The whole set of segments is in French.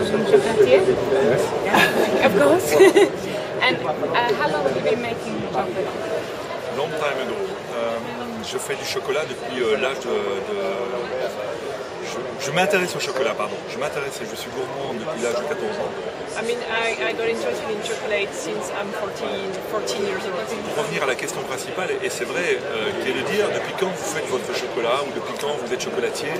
chocolatier? Yes. Yeah, of course. And how long have you been making chocolate? Long time ago. Je fais du chocolat depuis l'âge je m'intéresse au chocolat, pardon. Je suis gourmand depuis l'âge de 14 ans. I mean, I got interested in chocolate since I'm 14 years old. Pour revenir à la question principale, et c'est vrai, qui est de dire depuis quand vous faites votre chocolat ou depuis quand vous êtes chocolatier,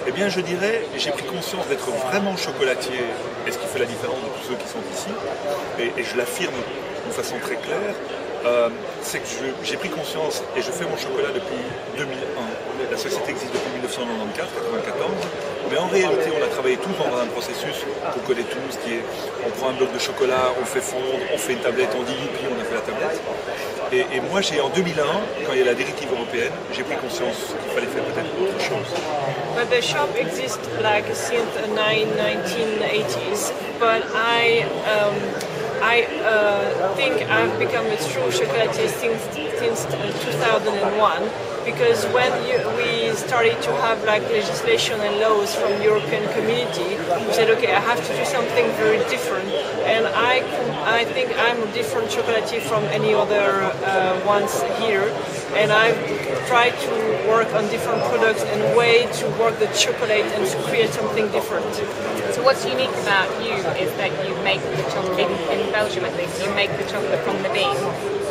eh bien je dirais, j'ai pris conscience d'être vraiment chocolatier, et ce qui fait la différence de tous ceux qui sont ici, et je l'affirme de façon très claire, c'est que j'ai pris conscience et je fais mon chocolat depuis 2001. La société existe depuis 1994, mais en réalité on a travaillé tous dans un processus qu'on connaît tous, qui est on prend un bloc de chocolat, on le fait fondre, on fait une tablette, on dit youpi, on a fait la tablette. Et moi j'ai en 2001, quand il y a la directive européenne, j'ai pris conscience qu'il fallait faire peut-être autre chose. But the shop exists like since the 1980s, but I think I've become a true chocolatier since 2001, because when we started to have like legislation and laws from the European community, we said, okay, I have to do something very different, and I think I'm a different chocolatier from any other ones here, and I've tried to work on different products and way to work the chocolate and to create something different. So what's unique about you is that you make the chocolate, in Belgium at least, you make the chocolate from the bean.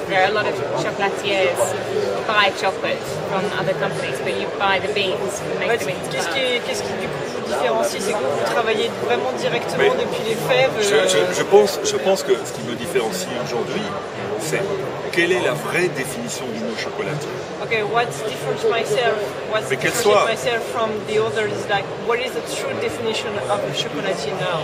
There are a lot of chocolatiers who buy chocolate from other companies, but you buy the beans and make them into Qu'est-ce qui du coup vous différencie, c'est que vous travaillez vraiment directement depuis les fèves. Je pense que ce qui me différencie aujourd'hui, c'est quelle est la vraie définition du mot chocolatier. Okay, what's different myself? What's different myself from the others is like, what is the true definition of a chocolatier now?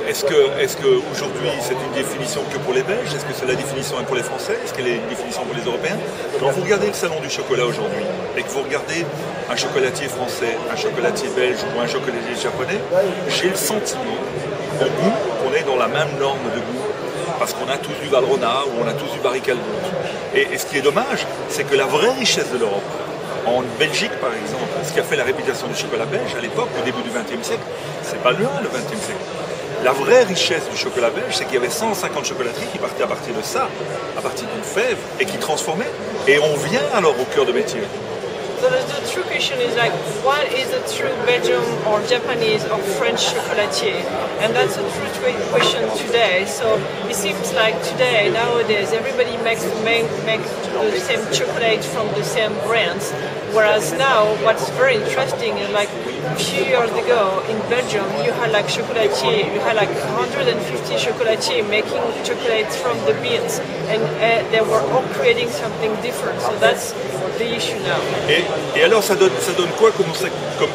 Est-ce que aujourd'hui c'est une définition que pour les Belges? Est-ce que c'est la définition pour les Français? Est-ce qu'elle est une définition pour les Européens? Quand vous regardez le salon du chocolat aujourd'hui et que vous regardez un chocolatier français, un chocolatier belge ou un chocolatier japonais, j'ai le sentiment au goût qu'on est dans la même norme de goût. Parce qu'on a tous du Valrhona ou on a tous du Barry Callebaut. Et ce qui est dommage, c'est que la vraie richesse de l'Europe, en Belgique par exemple, ce qui a fait la réputation du chocolat belge à l'époque, au début du XXe siècle, c'est pas loin le XXe siècle. La vraie richesse du chocolat belge, c'est qu'il y avait 150 chocolateries qui partaient à partir de ça, à partir d'une fève, et qui transformaient. Et on vient alors au cœur de métier. So the true question is like, what is a true Belgian or Japanese or French chocolatier? And that's a true question today. So it seems like today, nowadays, everybody makes the same chocolate from the same brands. Whereas now, what's very interesting is like a few years ago in Belgium, you had like chocolatier, you had like 150 chocolatiers making chocolates from the beans, and they were all creating something different. So that's the issue now. Et alors ça donne quoi comme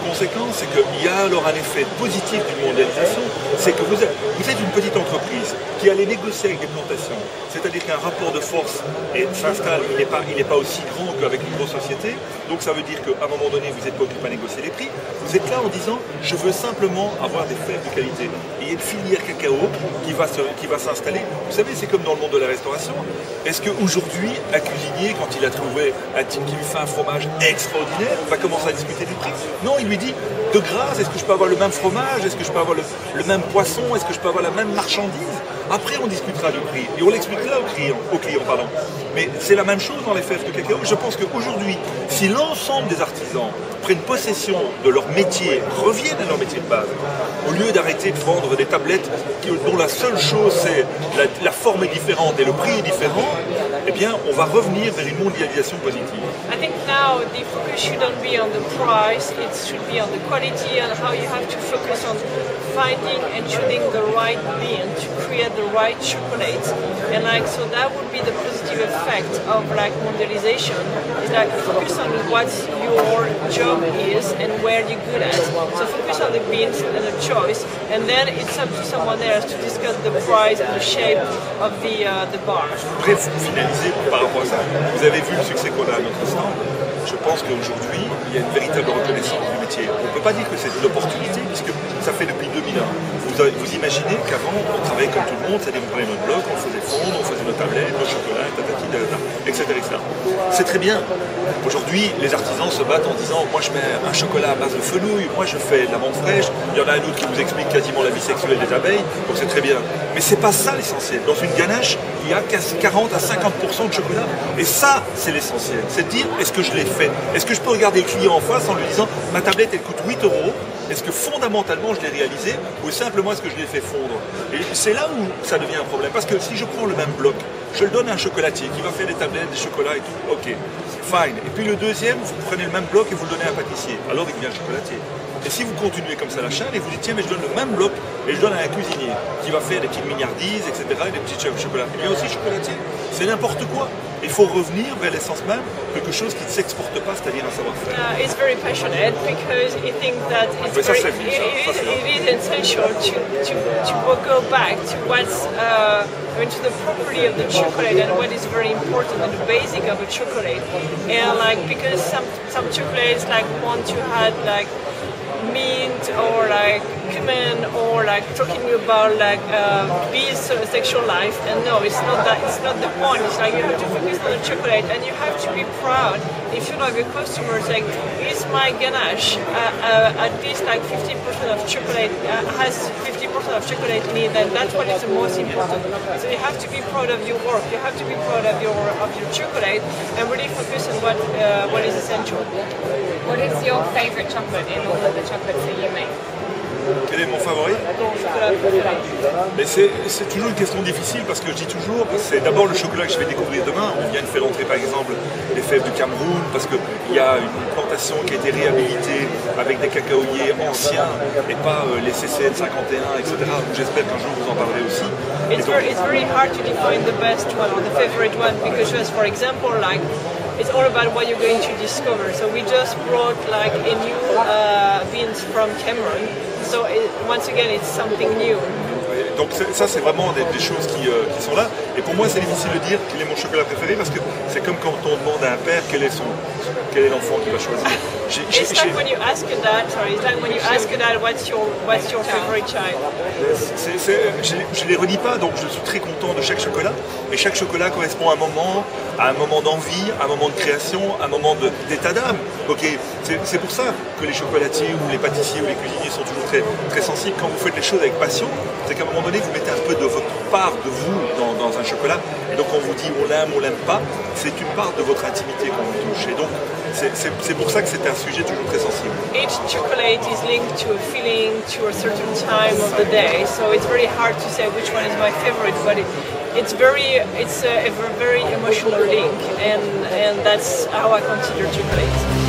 conséquence? C'est qu'il y a alors un effet positif d'une mondialisation, c'est que vous êtes une petite entreprise qui allait négocier avec des plantations, c'est-à-dire qu'un rapport de force s'installe, il n'est pas aussi grand qu'avec une grosse société, donc ça veut dire qu'à un moment donné vous n'êtes pas occupé à négocier les prix, vous êtes là en disant je veux simplement avoir des fèves de qualité. Et il y a une filière cacao qui va s'installer. Vous savez, c'est comme dans le monde de la restauration. Est-ce qu'aujourd'hui, un cuisinier, quand il a trouvé un type qui lui fait un fromage extraordinaire, va commencer à discuter du prix? Non, il lui dit, de grâce, est-ce que je peux avoir le même fromage? Est-ce que je peux avoir le même poisson? Est-ce que je peux avoir la même marchandise? Après, on discutera du prix et on l'expliquera aux clients. Mais c'est la même chose dans les fèves de cacao. Je pense qu'aujourd'hui, si l'ensemble des artisans prennent possession de leur métier, reviennent à leur métier de base, au lieu d'arrêter de vendre des tablettes dont la seule chose c'est la forme est différente et le prix est différent, eh bien on va revenir vers une mondialisation positive. I think now the focus shouldn't be on the price, it should be on the quality and how you have to focus on finding and choosing the right bean to create the right chocolate. And like so that would be the positive effect of like mondialization. Is like focus on what your job is and where you're good at. So focus on the beans and the choice, and then it's up to someone else to discuss the price and the shape of the bar. Bref, finaliser par rapport à ça, vous avez vu le succès qu'on a à notre stand. Je pense qu'aujourd'hui, il y a une véritable reconnaissance du métier. On ne peut pas dire que c'est de l'opportunité, puisque ça fait depuis 2001. Vous imaginez qu'avant, on travaillait comme tout le monde, c'est-à-dire on prenait notre bloc, on faisait fondre, on faisait nos tablettes, nos chocolats, etc. C'est très bien. Aujourd'hui, les artisans se battent en disant « moi je je mets un chocolat à base de fenouil, moi je fais de la menthe fraîche, il y en a un autre qui vous explique quasiment la vie sexuelle des abeilles, donc c'est très bien. Mais c'est pas ça l'essentiel. Dans une ganache, il y a 40 à 50% de chocolat. Et ça, c'est l'essentiel. C'est de dire, est-ce que je l'ai fait? Est-ce que je peux regarder le client en face en lui disant, ma tablette, elle coûte 8 €, est-ce que fondamentalement je l'ai réalisé ou simplement est-ce que je l'ai fait fondre? Et c'est là où ça devient un problème. Parce que si je prends le même bloc, je le donne à un chocolatier qui va faire des tablettes, des chocolats et tout, ok, fine. Et puis le deuxième, vous prenez le même bloc et vous le donnez à un pâtissier. Alors il devient chocolatier. Et si vous continuez comme ça la chaîne et vous dites tiens mais je donne le même bloc et je donne à un cuisinier qui va faire des petites mignardises, etc., et des petits chocolats, il devient aussi chocolatier. C'est n'importe quoi. Il faut revenir vers l'essence même, quelque chose qui ne s'exporte pas, c'est-à-dire un savoir-faire. It's very passionate because I think that it's it is essential to go back to what's to the property of the chocolate and what is very important and the basic of a chocolate. And like because some chocolates like want to add like mint or like cumin or like talking about like bees sexual life, and no, it's not that. It's not the point. It's like you have to focus on the chocolate and you have to be proud if you like a customer saying is my ganache at least like 50% of chocolate has 50% of chocolate in it, and that's what is the most important. So you have to be proud of your work, you have to be proud of your chocolate and really focus on what is essential. What is your favorite chocolate in all of the chocolates that you make? Quel est mon favori? Mais c'est toujours une question difficile parce que je dis toujours, c'est d'abord le chocolat que je vais découvrir demain. On vient de faire entrer par exemple les fèves du Cameroun parce qu'il y a une plantation qui a été réhabilitée avec des cacaoyers anciens et pas les CCN 51, etc. J'espère qu'un jour vous en parlerez aussi. It's very hard to define the best one or the favorite one because just for example like it's all about what you're going to discover. So we just brought like a new beans from Cameroon. So once again, it's something new. Donc ça c'est vraiment des choses qui sont là. Et pour moi c'est difficile de dire quel est mon chocolat préféré parce que c'est comme quand on demande à un père quel est l'enfant qu'il va choisir. It's like when you ask a dad, what's your favorite child? Je les redis pas, donc je suis très content de chaque chocolat. Et chaque chocolat correspond à un moment d'envie, à un moment de création, à un moment d'état d'âme. Okay. C'est pour ça que les chocolatiers ou les pâtissiers ou les cuisiniers sont toujours très, très sensibles. Quand vous faites les choses avec passion, c'est qu'à un moment donné, vous mettez un peu de votre part de vous dans un chocolat. Et donc on vous dit on l'aime pas, c'est une part de votre intimité qu'on vous touche. Et donc c'est pour ça que c'est un sujet toujours très sensible. Each chocolate is linked to a feeling, to a certain time of the day. So it's very hard to say which one is my favorite, but it's a very emotional link, and that's how I consider chocolate.